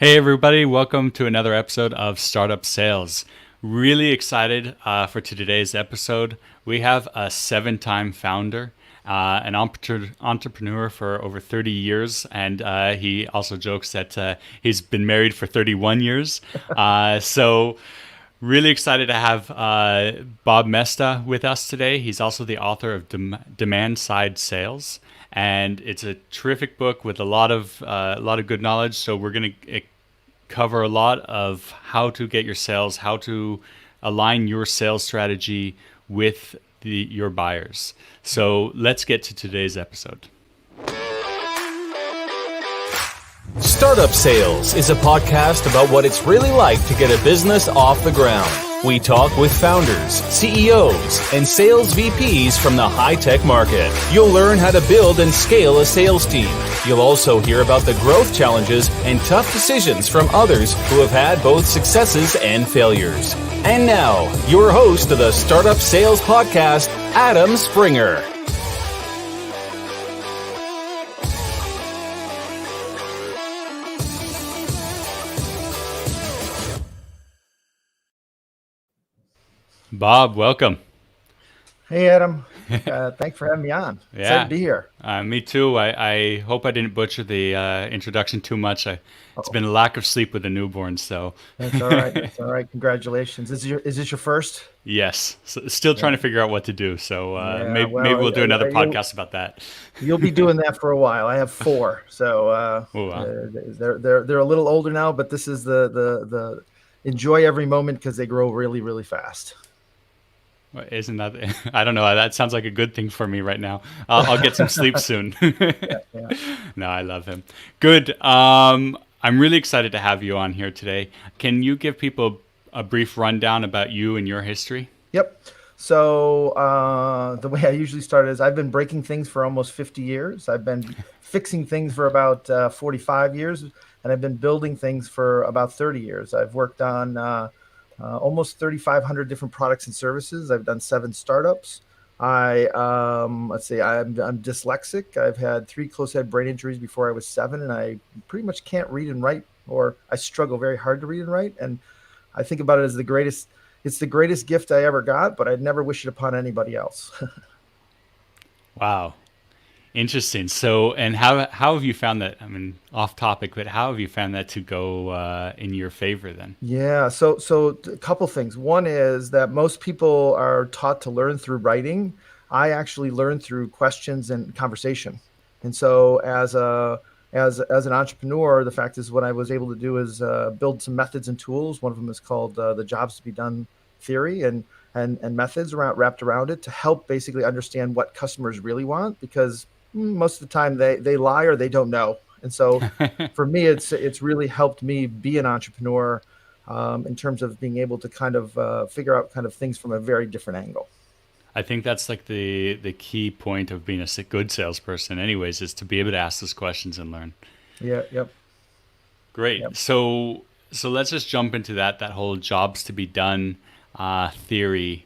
Hey, everybody, welcome to another episode of Startup Sales. Really excited for today's episode. We have a 7-time founder, an entrepreneur for over 30 years, and he also jokes that he's been married for 31 years. So, really excited to have Bob Moesta with us today. He's also the author of Demand Side Sales, and it's a terrific book with a lot of good knowledge. So we're going to cover a lot of how to get your sales, how to align your sales strategy with your buyers. So let's get to today's episode. Startup Sales is a podcast about what it's really like to get a business off the ground. We talk with founders, CEOs, and sales VPs from the high-tech market. You'll learn how to build and scale a sales team. You'll also hear about the growth challenges and tough decisions from others who have had both successes and failures. And now, your host of the Startup Sales Podcast, Adam Springer. Bob, welcome. Hey, Adam. Thanks for having me on. Yeah. Excited to be here. Me too. I hope I didn't butcher the introduction too much. It's been a lack of sleep with a newborn, so. That's all right. That's all right. Congratulations. Is this your first? Yes. So still trying to figure out what to do. So maybe we'll do another podcast about that. You'll be doing that for a while. I have 4, so they're a little older now, but this is the enjoy every moment because they grow really, really fast. Isn't that? I don't know. That sounds like a good thing for me right now. I'll get some sleep soon. Yeah. No, I love him. Good. I'm really excited to have you on here today. Can you give people a brief rundown about you and your history? Yep. So the way I usually start is I've been breaking things for almost 50 years. I've been fixing things for about 45 years, and I've been building things for about 30 years. I've worked on almost 3,500 different products and services. I've done 7 startups. I'm dyslexic. I've had 3 close-head brain injuries before I was 7, and I pretty much can't read and write, or I struggle very hard to read and write. And I think about it as it's the greatest gift I ever got, but I'd never wish it upon anybody else. Wow. Interesting. So, and how have you found that? I mean, off topic, but how have you found that to go in your favor then? Yeah. So a couple things. One is that most people are taught to learn through writing. I actually learned through questions and conversation. And so as an entrepreneur, the fact is what I was able to do is build some methods and tools. One of them is called the Jobstobedone theory and methods wrapped around it to help basically understand what customers really want, because most of the time they lie or they don't know. And so for me, it's really helped me be an entrepreneur in terms of being able to kind of figure out kind of things from a very different angle. I think that's like the key point of being a good salesperson anyways, is to be able to ask those questions and learn. Yeah. Yep. Great. Yep. So let's just jump into that whole jobs to be done theory.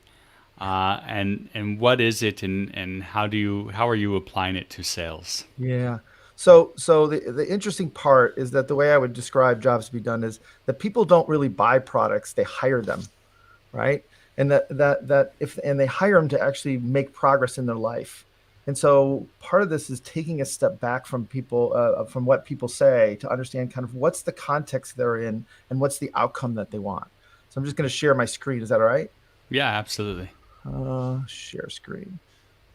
And what is it, and how are you applying it to sales? Yeah. So the interesting part is that the way I would describe jobs to be done is that people don't really buy products, they hire them, right? And and they hire them to actually make progress in their life. And so part of this is taking a step back from people, from what people say, to understand kind of what's the context they're in and what's the outcome that they want. So I'm just going to share my screen. Is that all right? Yeah, absolutely. Share screen.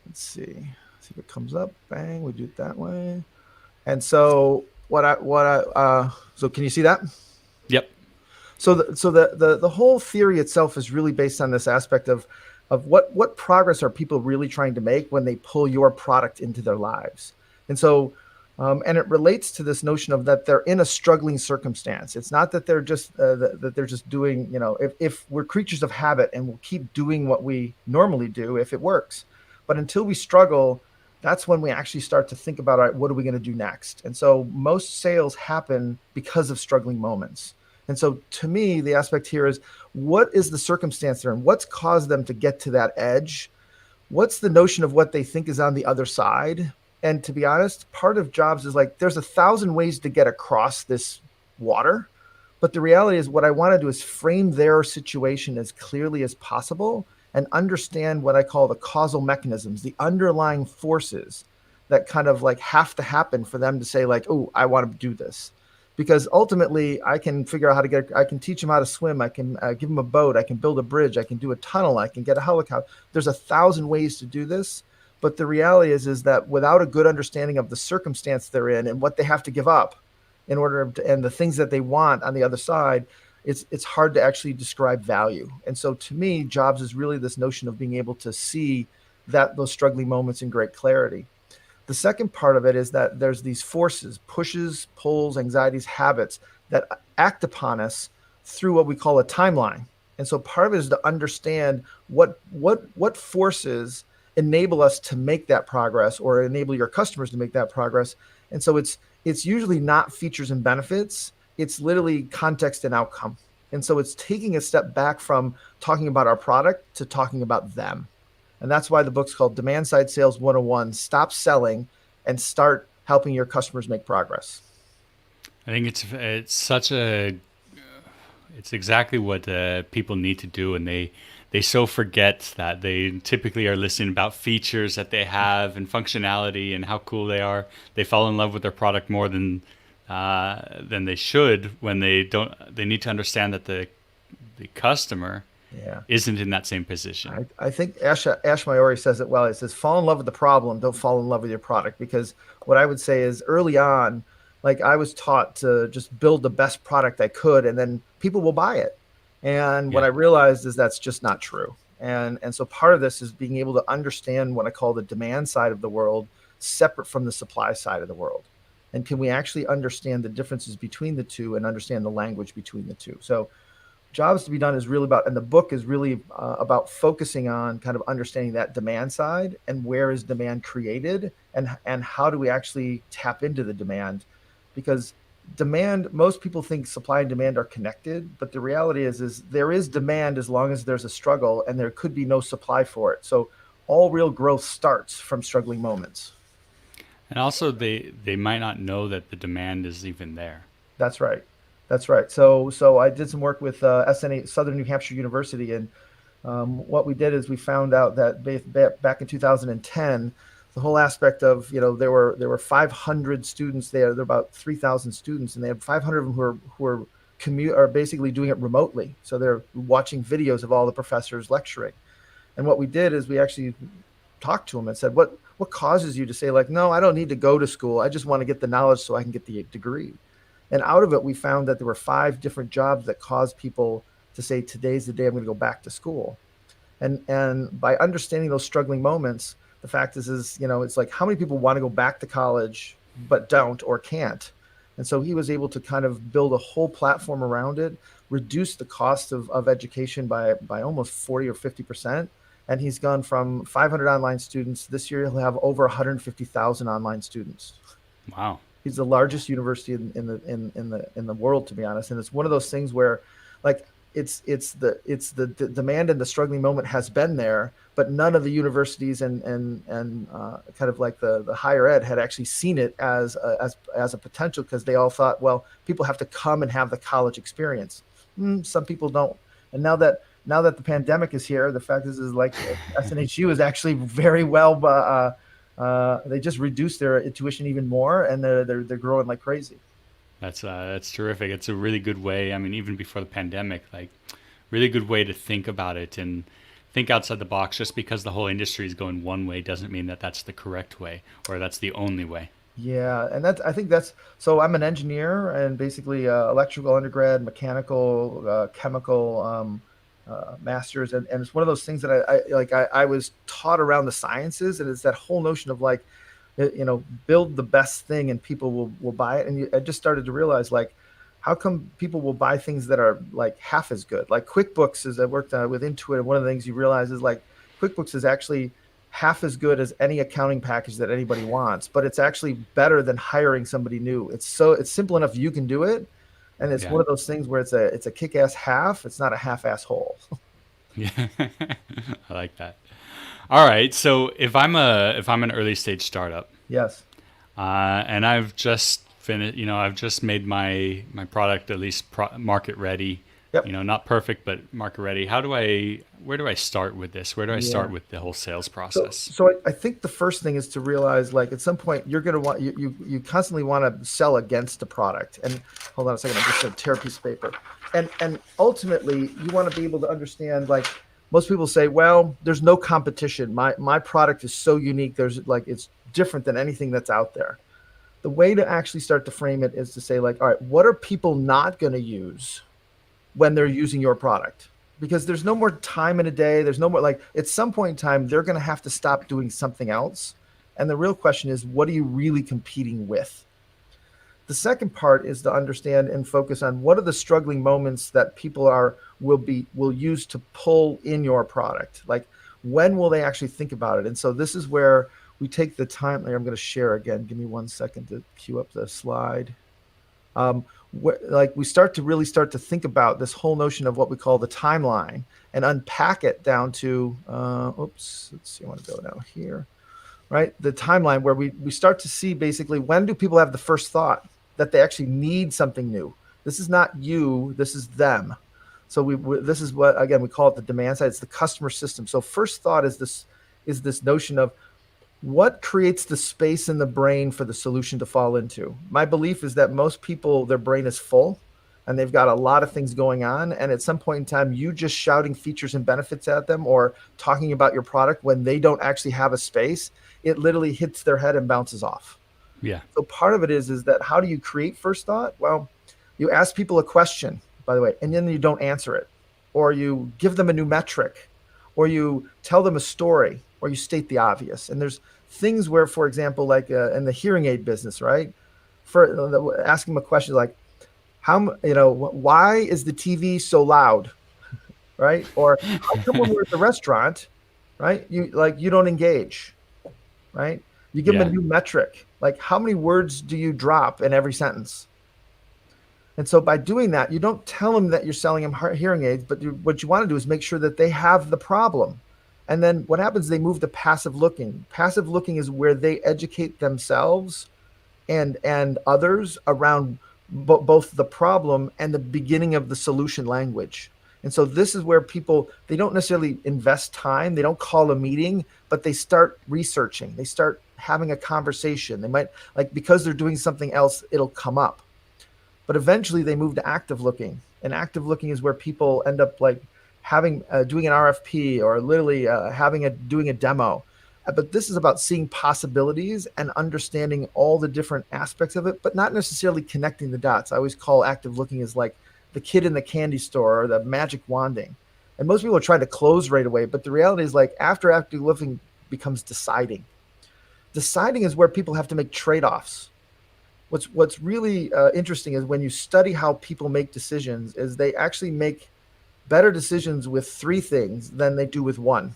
Let's see if it comes up. Bang, we do it that way. And so so can you see that? Yep. So the whole theory itself is really based on this aspect of what progress are people really trying to make when they pull your product into their lives. And so and it relates to this notion of that they're in a struggling circumstance. It's not that they're just that they're just doing, if we're creatures of habit and we'll keep doing what we normally do if it works. But until we struggle, that's when we actually start to think about, all right, what are we going to do next? And so most sales happen because of struggling moments. And so to me, the aspect here is, what is the circumstance they're in? What's caused them to get to that edge? What's the notion of what they think is on the other side? And to be honest, part of jobs is like, there's 1,000 ways to get across this water. But the reality is, what I want to do is frame their situation as clearly as possible and understand what I call the causal mechanisms, the underlying forces that kind of like have to happen for them to say like, oh, I want to do this. Because ultimately, I can figure out how to I can teach them how to swim. I can give them a boat. I can build a bridge. I can do a tunnel. I can get a helicopter. There's 1,000 ways to do this. But the reality is that without a good understanding of the circumstance they're in and what they have to give up in order to, and the things that they want on the other side, it's hard to actually describe value. And so to me, jobs is really this notion of being able to see that those struggling moments in great clarity. The second part of it is that there's these forces, pushes, pulls, anxieties, habits that act upon us through what we call a timeline. And so part of it is to understand what forces enable us to make that progress or enable your customers to make that progress. And so it's usually not features and benefits. It's literally context and outcome. And so it's taking a step back from talking about our product to talking about them. And that's why the book's called Demand Side Sales 101, Stop Selling and Start Helping Your Customers Make Progress. I think it's exactly what people need to do, and they so forget that they typically are listening about features that they have and functionality and how cool they are. They fall in love with their product more than they should when they don't. They need to understand that the customer isn't in that same position. I think Ash Maori says it well. He says, fall in love with the problem, don't fall in love with your product. Because what I would say is early on, like I was taught to just build the best product I could, and then people will buy it. And what I realized is that's just not true. And so part of this is being able to understand what I call the demand side of the world, separate from the supply side of the world. And can we actually understand the differences between the two and understand the language between the two? So Jobs to be Done is really about, and the book is really about focusing on kind of understanding that demand side and where is demand created and how do we actually tap into the demand. Because demand, most people think supply and demand are connected, but the reality is there is demand as long as there's a struggle and there could be no supply for it. So all real growth starts from struggling moments. And also they might not know that the demand is even there. That's right. That's right. So I did some work with SNA, Southern New Hampshire University, and what we did is we found out that back in 2010, the whole aspect of, there were 500 students there. There are about 3,000 students, and they had 500 of them who are basically doing it remotely. So they're watching videos of all the professors lecturing. And what we did is we actually talked to them and said, what causes you to say like, no, I don't need to go to school. I just want to get the knowledge so I can get the degree. And out of it, we found that there were 5 different jobs that caused people to say, today's the day I'm going to go back to school. And by understanding those struggling moments, the fact is, it's like, how many people want to go back to college, but don't or can't? And so he was able to kind of build a whole platform around it, reduce the cost of education by almost 40 or 50%. And he's gone from 500 online students. This year, he'll have over 150,000 online students. Wow. He's the largest university in the world, to be honest. And it's one of those things where, like, it's the demand and the struggling moment has been there, but none of the universities and kind of like the higher ed had actually seen it as a potential, because they all thought, well, people have to come and have the college experience. Some people don't. And now that the pandemic is here, the fact is like SNHU is actually very well. They just reduced their tuition even more, and they're growing like crazy. That's terrific. It's a really good way. I mean, even before the pandemic, like, really good way to think about it and think outside the box. Just because the whole industry is going one way doesn't mean that that's the correct way or that's the only way. Yeah, and I think that's so. I'm an engineer and basically electrical undergrad, mechanical, chemical. Masters, and it's one of those things that I was taught around the sciences, and it's that whole notion of like, build the best thing and people will buy it. And I just started to realize, like, how come people will buy things that are like half as good? Like QuickBooks, as I worked with Intuit, and one of the things you realize is like QuickBooks is actually half as good as any accounting package that anybody wants, but it's actually better than hiring somebody new. It's simple enough you can do it. And it's one of those things where it's a kick-ass half. It's not a half-ass whole. Yeah, I like that. All right, so if I'm an early stage startup, yes, and I've just finished. I've just made my product at least market ready. Yep. Not perfect, but market ready. Where do I start with this? Where do I Yeah. start with the whole sales So, process? so I think the first thing is to realize, like, at some point you're going to want you constantly want to sell against a product. And hold on a second, I'm just going to tear a piece of paper. And ultimately, you want to be able to understand, like, most people say, well, there's no competition. My product is so unique. There's like it's different than anything that's out there. The way to actually start to frame it is to say, like, all right, what are people not going to use when they're using your product? Because there's no more time in a day. There's no more, like, at some point in time, they're going to have to stop doing something else. And the real question is, what are you really competing with? The second part is to understand and focus on what are the struggling moments that people will use to pull in your product. Like, when will they actually think about it? And so this is where we take the time. I'm going to share again. Give me 1 second to queue up the slide. Like, we start to think about this whole notion of what we call the timeline and unpack it down to, let's see, I want to go down here, right? The timeline where we start to see basically, when do people have the first thought that they actually need something new? This is not you, this is them. So this is what, again, we call it the demand side. It's the customer system. So first thought is this notion of, what creates the space in the brain for the solution to fall into? My belief is that most people, their brain is full and they've got a lot of things going on. And at some point in time, you just shouting features and benefits at them or talking about your product when they don't actually have a space, it literally hits their head and bounces off. Yeah. So part of it is that, how do you create first thought? Well, you ask people a question, by the way, and then you don't answer it, or you give them a new metric, or you tell them a story, or you state the obvious. And there's things where, for example, like in the hearing aid business, right? For asking them a question like, why is the TV so loud, right? Or how come when we're at the restaurant, right, you don't engage, right? You give them a new metric, like, how many words do you drop in every sentence? And so by doing that, you don't tell them that you're selling them hearing aids, but what you want to do is make sure that they have the problem. And then what happens is they move to passive looking. Passive looking is where they educate themselves and others around both the problem and the beginning of the solution language. And so this is where people, they don't necessarily invest time. They don't call a meeting, but they start researching. They start having a conversation. They might, like, because they're doing something else, it'll come up. But eventually they move to active looking. And active looking is where people end up, like, having doing an RFP or literally doing a demo. But this is about seeing possibilities and understanding all the different aspects of it, but not necessarily connecting the dots. I always call active looking as like the kid in the candy store or the magic wanding. And most people try to close right away, but the reality is, like, after active looking becomes deciding. Deciding is where people have to make trade-offs. What's really interesting is when you study how people make decisions, is they actually make better decisions with 3 things than they do with 1.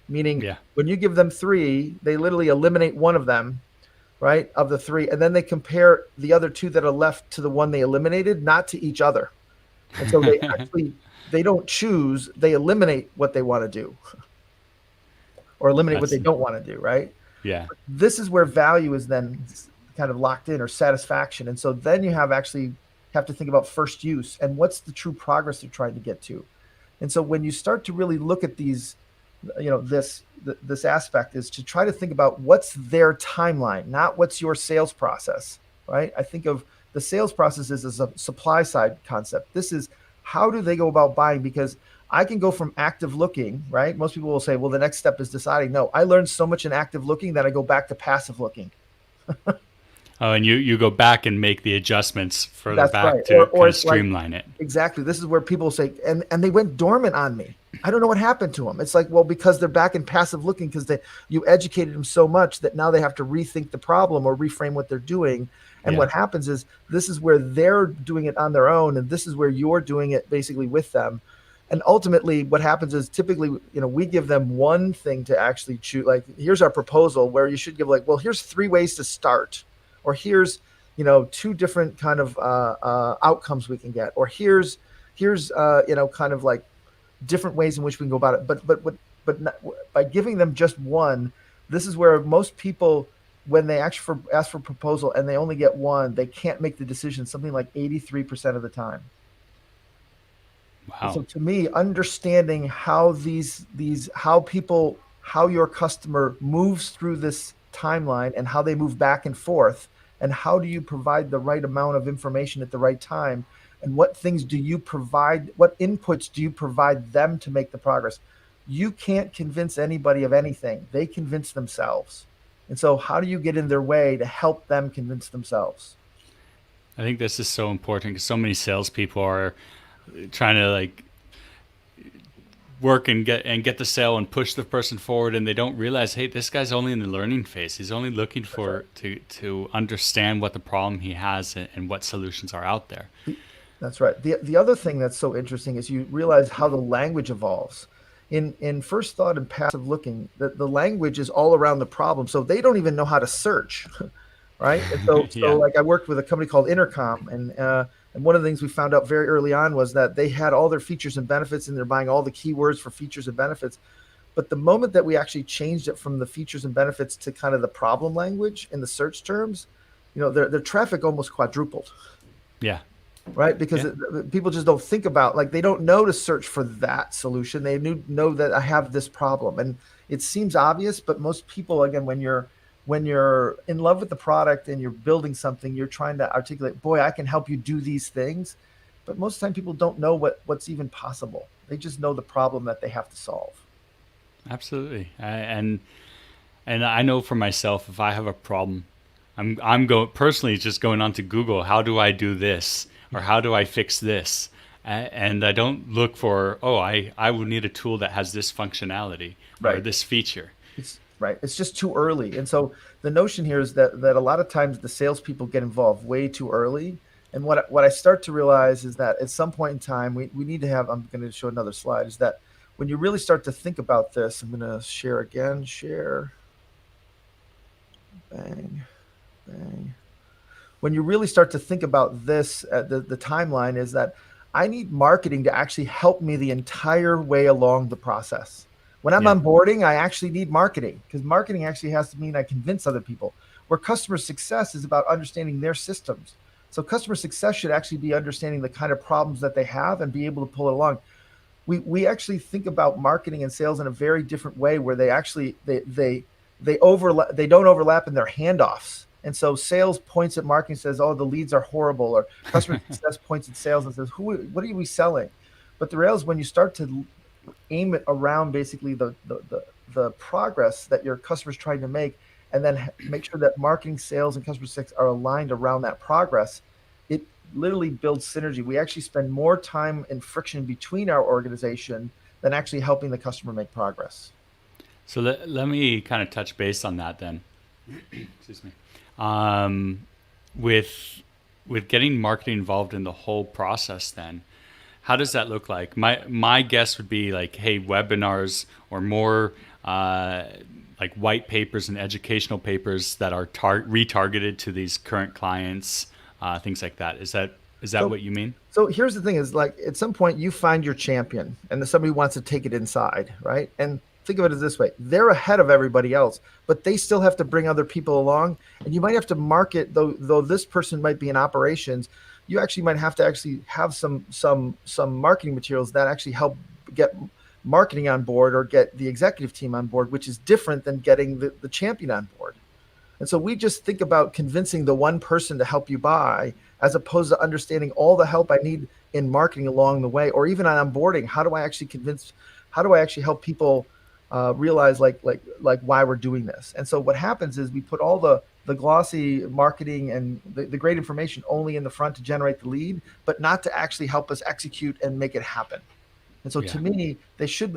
Meaning, when you give them 3, they literally eliminate 1 of them, right, of the 3, and then they compare the other 2 that are left to the one they eliminated, not to each other. And so they don't choose, they eliminate what they want to do or eliminate what they don't want to do, right? Yeah. This is where value is then kind of locked in, or satisfaction. And so then you have to think about first use and what's the true progress they're trying to get to. And so when you start to really look at these, this aspect is to try to think about what's their timeline, not what's your sales process, right? I think of the sales process as a supply side concept. This is, how do they go about buying? Because I can go from active looking, right? Most people will say, well, the next step is deciding. No, I learned so much in active looking that I go back to passive looking. Oh, and you go back and make the adjustments further That's back right. to Or kind of it's streamline it. Exactly. This is where people say, and they went dormant on me. I don't know what happened to them. It's like, well, because they're back in passive looking, because you educated them so much that now they have to rethink the problem or reframe what they're doing. And what happens is, this is where they're doing it on their own, and this is where you're doing it basically with them. And ultimately what happens is, typically, we give them one thing to actually choose. Like, here's our proposal, where you should give, like, well, here's 3 ways to start, or here's 2 different kind of outcomes we can get, or here's kind of like different ways in which we can go about it. But not, by giving them just one, this is where most people when they ask for proposal and they only get one, they can't make the decision something like 83% of the time. And Wow. so to me, understanding how how your customer moves through this timeline and how they move back and forth, and how do you provide the right amount of information at the right time, and what things do you provide, what inputs do you provide them to make the progress? You can't convince anybody of anything. They convince themselves. And so how do you get in their way to help them convince themselves? I think this is so important because so many salespeople are trying to like work and get the sale and push the person forward, and they don't realize, hey, this guy's only in the learning phase. He's only looking That's right. for to understand what the problem he has and what solutions are out there. That's right. The other thing that's so interesting is you realize how the language evolves. In first thought and passive looking, the language is all around the problem. So they don't even know how to search, right? And so Yeah, like I worked with a company called Intercom, and one of the things we found out very early on was that they had all their features and benefits, and they're buying all the keywords for features and benefits. But the moment that we actually changed it from the features and benefits to kind of the problem language in the search terms, their traffic almost quadrupled, yeah, right? Because yeah, people just don't think about, like, they don't know to search for that solution. They know that I have this problem, and it seems obvious, but most people, again, when you're in love with the product and you're building something, you're trying to articulate, boy, I can help you do these things. But most of the time, people don't know what's even possible. They just know the problem that they have to solve. absolutely. And I know for myself, if I have a problem, I'm going personally just going on to Google. How do I do this, or how do I fix this? And I don't look for, oh, I would need a tool that has this functionality or Right. this feature. It's right. It's just too early. And so the notion here is that a lot of times the salespeople get involved way too early. And what I start to realize is that at some point in time, we need to have, I'm going to show another slide, is that when you really start to think about this, I'm going to share again, share, bang, bang. When you really start to think about this, the timeline is that I need marketing to actually help me the entire way along the process. When I'm Yeah, onboarding, I actually need marketing, because marketing actually has to mean I convince other people. Where customer success is about understanding their systems. So customer success should actually be understanding the kind of problems that they have and be able to pull it along. We actually think about marketing and sales in a very different way, where they don't overlap in their handoffs. And so sales points at marketing, says, oh, the leads are horrible, or customer success points at sales and says, what are we selling? But the reality is, when you start to aim it around basically the progress that your customer's trying to make, and then make sure that marketing, sales, and customer success are aligned around that progress, it literally builds synergy. We actually spend more time and friction between our organization than actually helping the customer make progress. so let me kind of touch base on that then. Excuse me. Um, with getting marketing involved in the whole process, then how does that look like? My guess would be like, hey, webinars or more like white papers and educational papers that are retargeted to these current clients, things like that. Is that So what you mean? So here's the thing, is like, at some point you find your champion, and somebody wants to take it inside, right? And think of it as this way: they're ahead of everybody else, but they still have to bring other people along. And you might have to market, though this person might be in operations, you actually might have to actually have some marketing materials that actually help get marketing on board, or get the executive team on board, which is different than getting the champion on board. And so we just think about convincing the one person to help you buy, as opposed to understanding all the help I need in marketing along the way, or even on onboarding. How do I actually help people realize, like why we're doing this? And so what happens is we put all the glossy marketing and the great information only in the front to generate the lead, but not to actually help us execute and make it happen. And so to Yeah. me,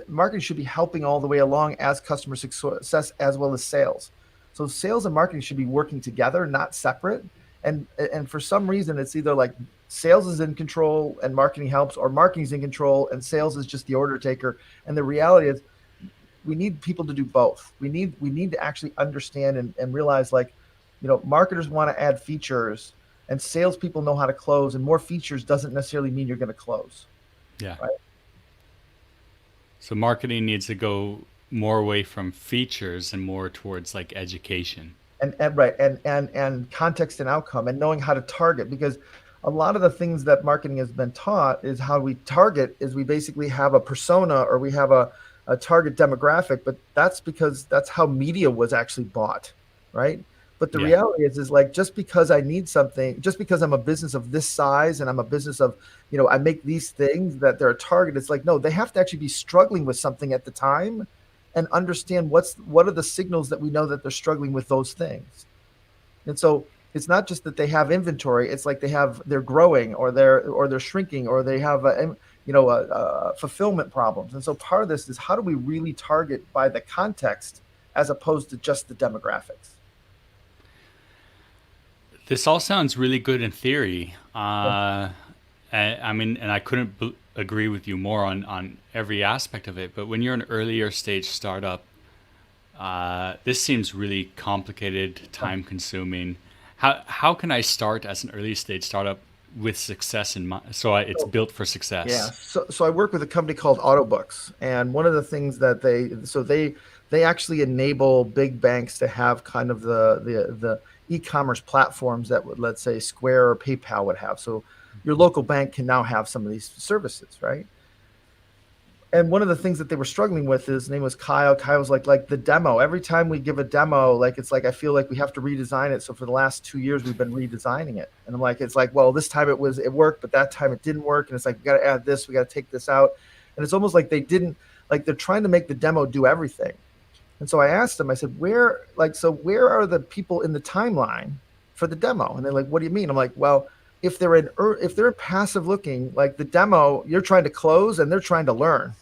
marketing should be helping all the way along, as customer success as well as sales. So sales and marketing should be working together, not separate. And for some reason, it's either like sales is in control and marketing helps, or marketing is in control and sales is just the order taker. And the reality is, we need people to do both. We need to actually understand and realize, like, marketers want to add features, and salespeople know how to close. And more features doesn't necessarily mean you're going to close, Yeah. right? So marketing needs to go more away from features and more towards like education. and right and context and outcome, and knowing how to target, because a lot of the things that marketing has been taught is how we target is we basically have a persona, or we have a target demographic, but that's because that's how media was actually bought, right? But the Yeah. reality is like, just because I need something, just because I'm a business of this size and I'm a business of, I make these things, that they're a target. It's like, no, they have to actually be struggling with something at the time, and understand what are the signals that we know that they're struggling with those things. And so it's not just that they have inventory. It's like they're growing, or they're shrinking, or they have fulfillment problems. And so part of this is, how do we really target by the context as opposed to just the demographics? This all sounds really good in theory. Yeah. I mean, and I couldn't agree with you more on every aspect of it. But when you're an earlier stage startup, this seems really complicated, time consuming. How can I start as an early stage startup with success in mind? So it's built for Yeah. success. So I work with a company called Autobooks, and one of the things that they actually enable big banks to have kind of the e-commerce platforms that would, let's say, Square or PayPal would have. So your local bank can now have some of these services, right? And one of the things that they were struggling with, his name was Kyle. Kyle was like the demo. Every time we give a demo, like, it's like, I feel like we have to redesign it. So for the last 2 years, we've been redesigning it. And I'm like, it's like, well, this time it worked, but that time it didn't work. And it's like, we got to add this, we got to take this out. And it's almost like they're trying to make the demo do everything. And so I asked them, I said, where are the people in the timeline for the demo? And they're like, what do you mean? I'm like, well, if they're passive looking, like the demo, you're trying to close and they're trying to learn.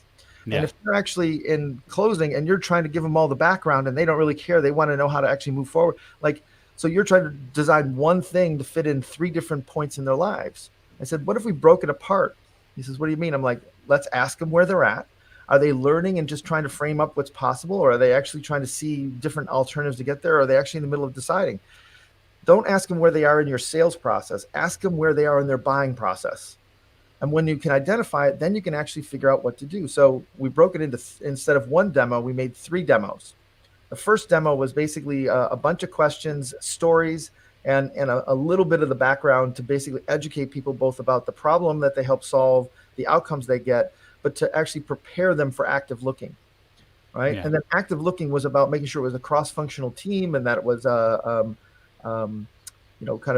And Yeah. if they're actually in closing and you're trying to give them all the background and they don't really care, they want to know how to actually move forward. Like, so you're trying to design one thing to fit in 3 different points in their lives. I said, what if we broke it apart? He says, what do you mean? I'm like, let's ask them where they're at. Are they learning and just trying to frame up what's possible? Or are they actually trying to see different alternatives to get there? Or are they actually in the middle of deciding? Don't ask them where they are in your sales process. Ask them where they are in their buying process. And when you can identify it, then you can actually figure out what to do. So we broke it into, instead of one demo, we made 3 demos. The first demo was basically a bunch of questions, stories, and a little bit of the background to basically educate people both about the problem that they help solve, the outcomes they get, but to actually prepare them for active looking, right? Yeah. And then active looking was about making sure it was a cross-functional team, and that it was kind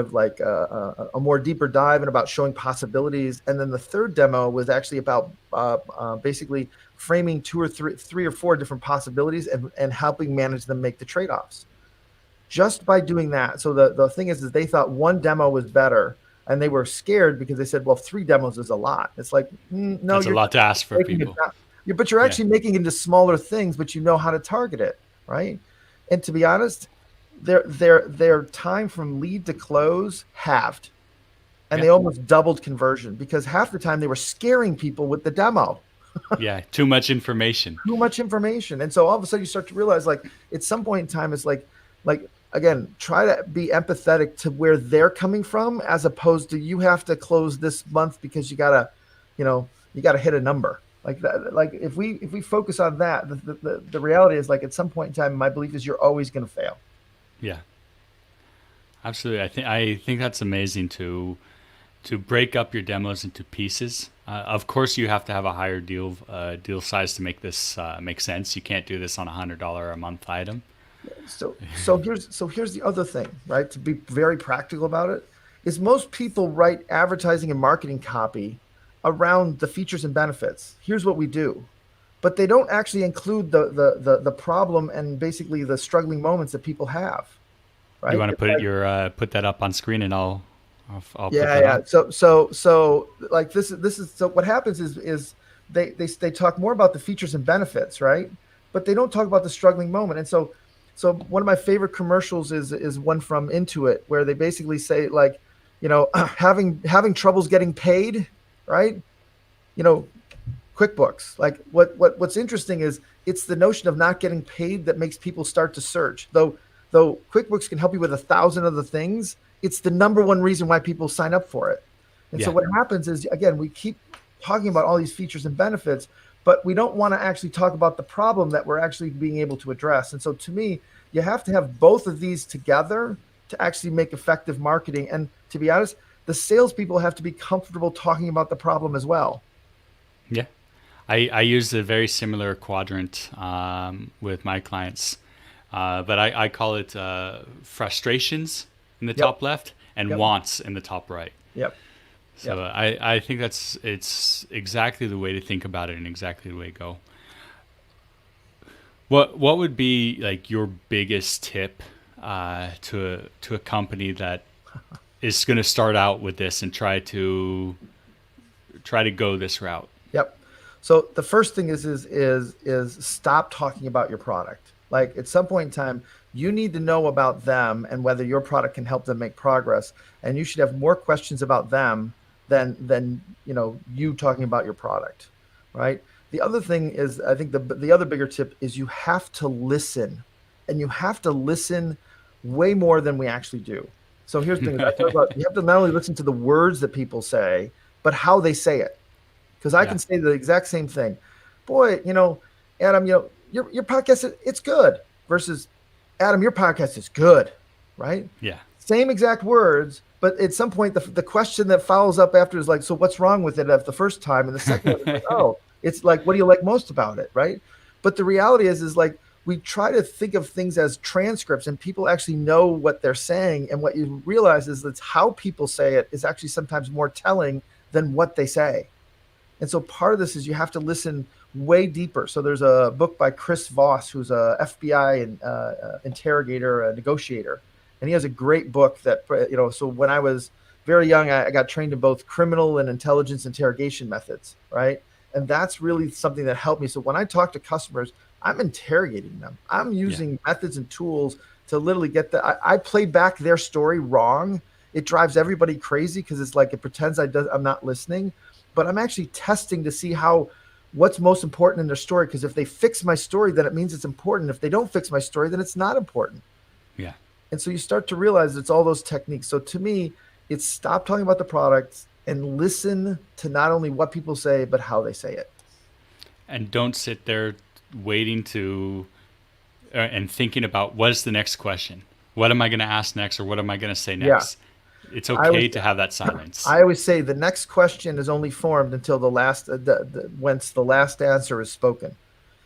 of like a more deeper dive and about showing possibilities. And then the third demo was actually about basically framing 2 or 3 or 4 different possibilities and helping manage them make the trade-offs. Just by doing that. So the thing is they thought one demo was better, and they were scared because they said, well, 3 demos is a lot. It's like, no, That's a lot to ask for making it people. down. But you're Yeah. actually making it into smaller things, but you know how to target it, right? And to be honest, their time from lead to close halved, and Yeah. they almost doubled conversion, because half the time they were scaring people with the demo. Yeah. Too much information. Too much information. And so all of a sudden you start to realize, like, at some point in time, it's like again, try to be empathetic to where they're coming from, as opposed to, you have to close this month because you gotta hit a number like that. Like, if we focus on that, the reality is, like, at some point in time, my belief is you're always going to fail. Yeah. Absolutely. I think that's amazing to break up your demos into pieces. Of course, you have to have a higher deal size to make this make sense. You can't do this on $100 a month item. So here's the other thing, right? To be very practical about it, is most people write advertising and marketing copy around the features and benefits. Here's what we do, but they don't actually include the problem and basically the struggling moments that people have, You right? want to It's like, put that up on screen, and I'll put yeah, that yeah. on. So like, this is so what happens is they talk more about the features and benefits, right? But they don't talk about the struggling moment. And so one of my favorite commercials is one from Intuit, where they basically say, like, having troubles getting paid, right? QuickBooks. Like, what's interesting is it's the notion of not getting paid that makes people start to search. Though QuickBooks can help you with 1,000 other things, it's the number one reason why people sign up for it. And so Yeah. what happens is, again, we keep talking about all these features and benefits, but we don't want to actually talk about the problem that we're actually being able to address. And so to me, you have to have both of these together to actually make effective marketing. And to be honest, the salespeople have to be comfortable talking about the problem as well. Yeah. I use a very similar quadrant with my clients, but I call it frustrations in the Yep. top left and Yep. wants in the top right. Yep. So Yep. I think it's exactly the way to think about it and exactly the way to go. What would be like your biggest tip to a company that is going to start out with this and try to go this route? Yep. So the first thing is stop talking about your product. Like at some point in time, you need to know about them and whether your product can help them make progress. And you should have more questions about them than you talking about your product, right? The other thing is, I think the other bigger tip is you have to listen, and you have to listen way more than we actually do. So here's the thing: I talk about you have to not only listen to the words that people say, but how they say it, because I Yeah. can say the exact same thing. Boy, Adam, your podcast it's good versus Adam, your podcast is good, right? Yeah. Same exact words, but at some point the question that follows up after is like, so what's wrong with it at the first time? And the second one is like, oh, it's like, what do you like most about it, right? But the reality is like we try to think of things as transcripts and people actually know what they're saying. And what you realize is that's how people say it is actually sometimes more telling than what they say. And so part of this is you have to listen way deeper. So there's a book by Chris Voss, who's a FBI interrogator, a negotiator, and he has a great book that So when I was very young, I got trained in both criminal and intelligence interrogation methods, right? And that's really something that helped me. So when I talk to customers, I'm interrogating them. I'm Yeah. using methods and tools to literally get I play back their story wrong. It drives everybody crazy because it's like it pretends I'm not listening, but I'm actually testing to see what's most important in their story. Because if they fix my story, then it means it's important. If they don't fix my story, then it's not important. Yeah. And so you start to realize it's all those techniques. So to me, it's stop talking about the products and listen to not only what people say, but how they say it. And don't sit there waiting and thinking about what is the next question. What am I going to ask next, or what am I going to say Yeah. next? It's I okay always, to have that silence. I always say the next question is only formed until the last, once the last answer is spoken.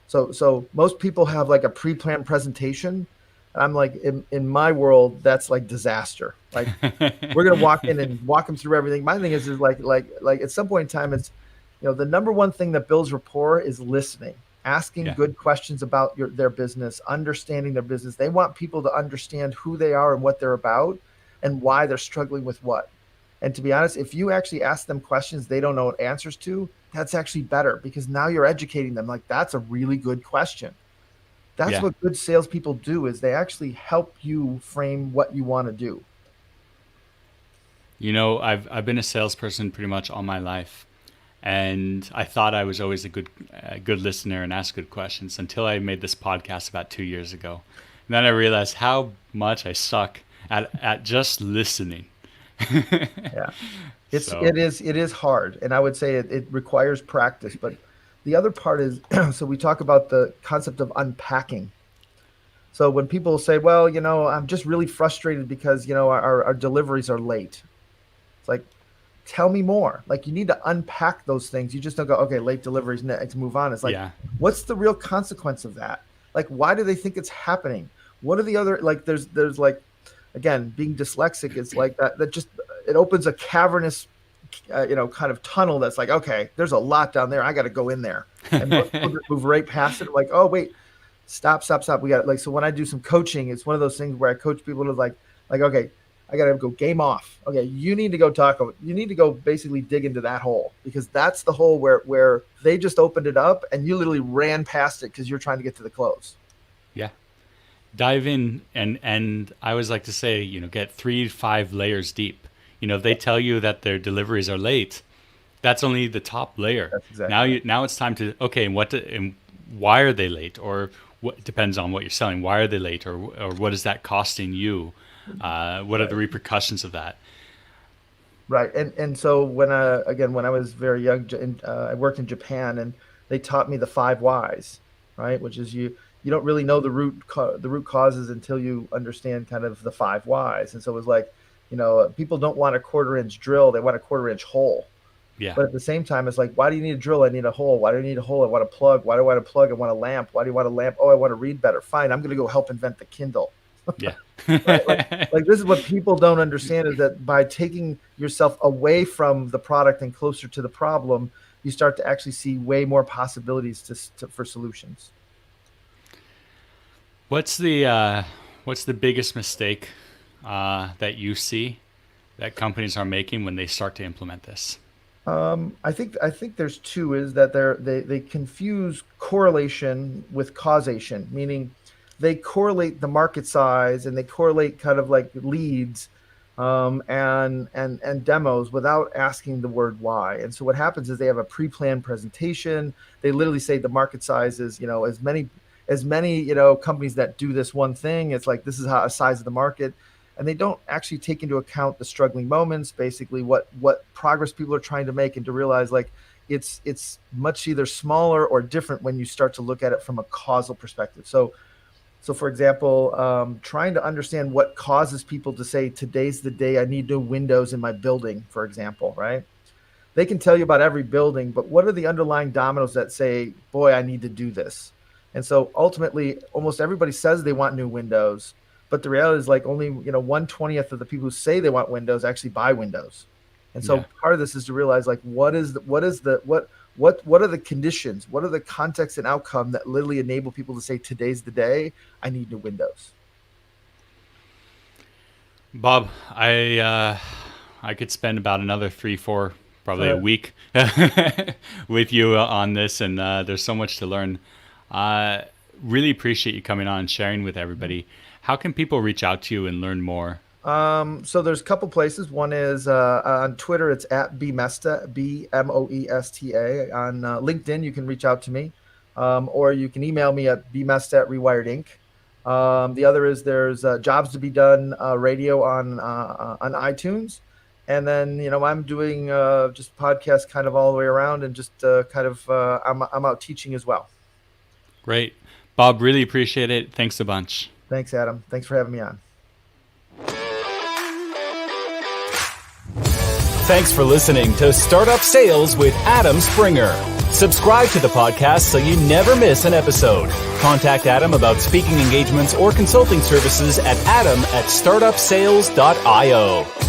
So most people have like a pre-planned presentation. I'm like, in my world, that's like disaster. Like we're gonna walk in and walk them through everything. My thing is like at some point in time, it's the number one thing that builds rapport is listening, asking Yeah. good questions about their business, understanding their business. They want people to understand who they are and what they're about and why they're struggling with what. And to be honest, if you actually ask them questions they don't know answers to, that's actually better because now you're educating them. Like that's a really good question. That's Yeah. what good salespeople do is they actually help you frame what you want to do. I've been a salesperson pretty much all my life, and I thought I was always a good listener and asked good questions until I made this podcast about 2 years ago. And then I realized how much I suck at just listening. Yeah. So It is hard. And I would say it requires practice. But the other part is so we talk about the concept of unpacking. So when people say, well, I'm just really frustrated because, our deliveries are late. It's like, tell me more. Like you need to unpack those things. You just don't go, okay, late deliveries, next, move on. It's like, yeah, what's the real consequence of that? Like, why do they think it's happening? What are the other, like, there's like, again, being dyslexic, it's like that just, it opens a cavernous, kind of tunnel that's like, okay, there's a lot down there. I got to go in there. And most people just move right past it. Like, oh, wait, stop, stop, stop. We got like, so when I do some coaching, it's one of those things where I coach people to like, okay, I got to go game off. Okay. You need to go you need to go basically dig into that hole because that's the hole where they just opened it up and you literally ran past it because you're trying to get to the close. yeah. Dive in, and I always like to say, get 3 to 5 layers deep. If they tell you that their deliveries are late, that's only the top layer. That's exactly Now right. now it's time to, okay, and why are they late, or what depends on what you're selling. Why are they late, or what is that costing you? What are the Right. repercussions of that? Right. And so when I was very young, I worked in Japan and they taught me the 5 whys, right? Which is you don't really know the root causes until you understand kind of the 5 whys. And so it was like, people don't want a 1/4-inch drill; they want a 1/4-inch hole. Yeah. But at the same time, it's like, why do you need a drill? I need a hole. Why do I need a hole? I want a plug. Why do I want a plug? I want a lamp. Why do you want a lamp? Oh, I want to read better. Fine, I'm going to go help invent the Kindle. Yeah. Right? Like this is what people don't understand, is that by taking yourself away from the product and closer to the problem, you start to actually see way more possibilities for solutions. What's the biggest mistake that you see that companies are making when they start to implement this? I think there's two. Is that they confuse correlation with causation, meaning they correlate the market size and they correlate kind of like leads and demos without asking the word why. And so what happens is they have a pre-planned presentation. They literally say the market size is, as many companies that do this one thing. It's like, this is how a size of the market. And they don't actually take into account the struggling moments, basically what progress people are trying to make, and to realize like it's much either smaller or different when you start to look at it from a causal perspective. So for example, trying to understand what causes people to say, today's the day I need new windows in my building, for example, right? They can tell you about every building, but what are the underlying dominoes that say, boy, I need to do this? And so ultimately, almost everybody says they want new windows, but the reality is like only 1/20th of the people who say they want windows actually buy windows. And so part of this is to realize like what are the conditions, what are the context and outcome that literally enable people to say, today's the day I need new windows. Bob, I could spend about another 3-4, probably a week with you on this, and there's so much to learn. Really appreciate you coming on and sharing with everybody. How can people reach out to you and learn more? So there's a couple places. One is on Twitter, it's at Bmoesta, Bmoesta. On LinkedIn, you can reach out to me, or you can email me at bmoesta@Rewired Inc. The other is there's Jobs to Be Done radio on iTunes. And then, I'm doing just podcasts kind of all the way around, and just I'm out teaching as well. Great. Bob, really appreciate it. Thanks a bunch. Thanks, Adam. Thanks for having me on. Thanks for listening to Startup Sales with Adam Springer. Subscribe to the podcast so you never miss an episode. Contact Adam about speaking engagements or consulting services at adam@startupsales.io.